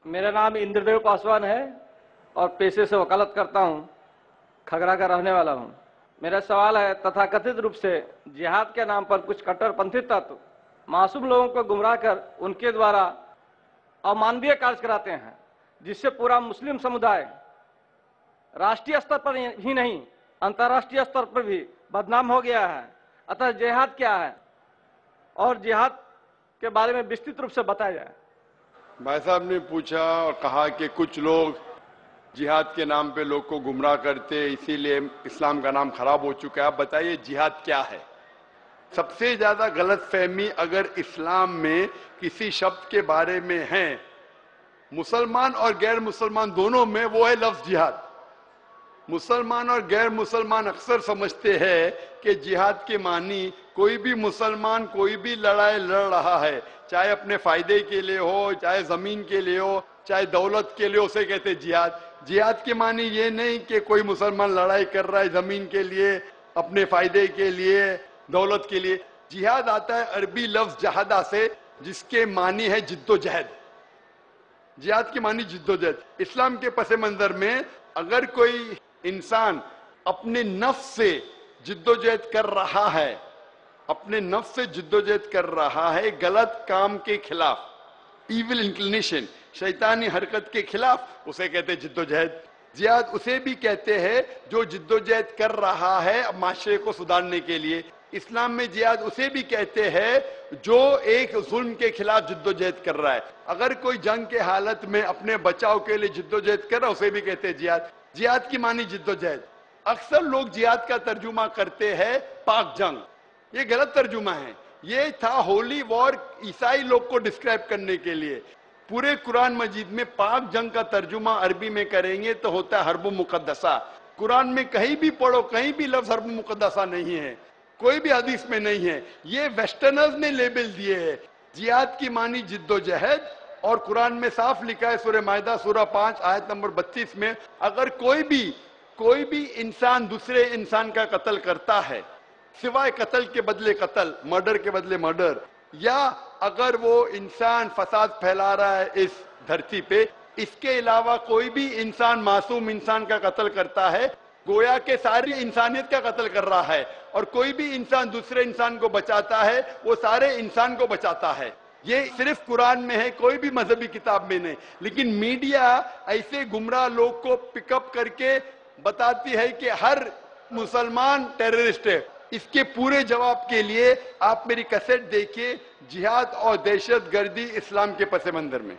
मेरा नाम इंद्रदेव पासवान है और पेशे से वकालत करता हूं। खगड़ा का रहने वाला हूं। मेरा सवाल है, तथाकथित रूप से जिहाद के नाम पर कुछ कट्टरपंथी तत्व मासूम लोगों को गुमराह कर उनके द्वारा अमानवीय कार्य कराते हैं, जिससे पूरा मुस्लिम समुदाय राष्ट्रीय स्तर पर ही नहीं अंतर्राष्ट्रीय स्तर पर भी बदनाम हो गया है। अतः जिहाद क्या है और जिहाद के बारे में विस्तृत रूप से बताया जाए। भाई साहब ने पूछा और कहा कि कुछ लोग जिहाद के नाम पे लोग को गुमराह करते, इसीलिए इस्लाम का नाम खराब हो चुका है। आप बताइए जिहाद क्या है? सबसे ज्यादा गलतफहमी अगर इस्लाम में किसी शब्द के बारे में है, मुसलमान और गैर मुसलमान दोनों में, वो है लफ्ज जिहाद। मुसलमान और गैर मुसलमान अक्सर समझते हैं कि जिहाद के मानी कोई भी मुसलमान कोई भी लड़ाई लड़ रहा है, चाहे अपने फायदे के लिए हो, चाहे जमीन के लिए हो, चाहे दौलत के लिए, उसे कहते हैं जिहाद। जिहाद के मानी ये नहीं कि कोई मुसलमान लड़ाई कर रहा है जमीन के लिए, अपने फायदे के लिए, दौलत के लिए। जिहाद आता है अरबी लफ्ज जहादा से, जिसके मानी है जिद्दोजहद। जिहाद की मानी जिद्दोजहद। इस्लाम के पस मंजर में अगर कोई इंसान अपने नफ्स से जिद्दोजहद कर रहा है, अपने नफ्स से जिद्दोजहद कर रहा है गलत काम के खिलाफ, इविल इंक्लिनेशन, शैतानी हरकत के खिलाफ, उसे कहते हैं जिद्दोजहद। जिहाद उसे भी कहते हैं जो जिद्दोजहद कर रहा है माशरे को सुधारने के लिए। इस्लाम में जिहाद उसे भी कहते हैं जो एक जुल्म के खिलाफ जिद्दोजहद कर रहा है। अगर कोई जंग के हालत में अपने बचाव के लिए जिद्दोजहद कर रहा है, उसे भी कहते हैं जिहाद। जिहाद की मानी जिद्दोजहद। अक्सर लोग जिहाद का तर्जुमा करते हैं पाक जंग। ये गलत तर्जुमा है। ये था होली वॉर, ईसाई लोग को डिस्क्राइब करने के लिए। पूरे कुरान मजीद में पाक जंग का तर्जुमा अरबी में करेंगे तो होता है हर्ब मुकद्दसा। कुरान में कहीं भी पढ़ो, कहीं भी लफ्ज हर्ब मुकद्दसा नहीं है, कोई भी हदीस में नहीं है। ये वेस्टर्नर्स ने लेबल दिए है। जिहाद की मानी जिद्दोजहद, और कुरान में साफ लिखा है सूरह माइदा सूरह 5 आयत नंबर 32 में, अगर कोई भी इंसान दूसरे इंसान का कत्ल करता है, सिवाय कत्ल के बदले कत्ल, मर्डर के बदले मर्डर, या अगर वो इंसान फसाद फैला रहा है इस धरती पे, इसके अलावा कोई भी इंसान मासूम इंसान का कत्ल करता है, गोया के सारी इंसानियत का कत्ल कर रहा है। और कोई भी इंसान दूसरे इंसान को बचाता है, वो सारे इंसान को बचाता है। ये सिर्फ कुरान में है, कोई भी मजहबी किताब में नहीं। लेकिन मीडिया ऐसे गुमराह लोग को पिकअप करके बताती है कि हर मुसलमान टेररिस्ट है। इसके पूरे जवाब के लिए आप मेरी कैसेट देखिए, जिहाद और दहशत गर्दी इस्लाम के पस मंजर में।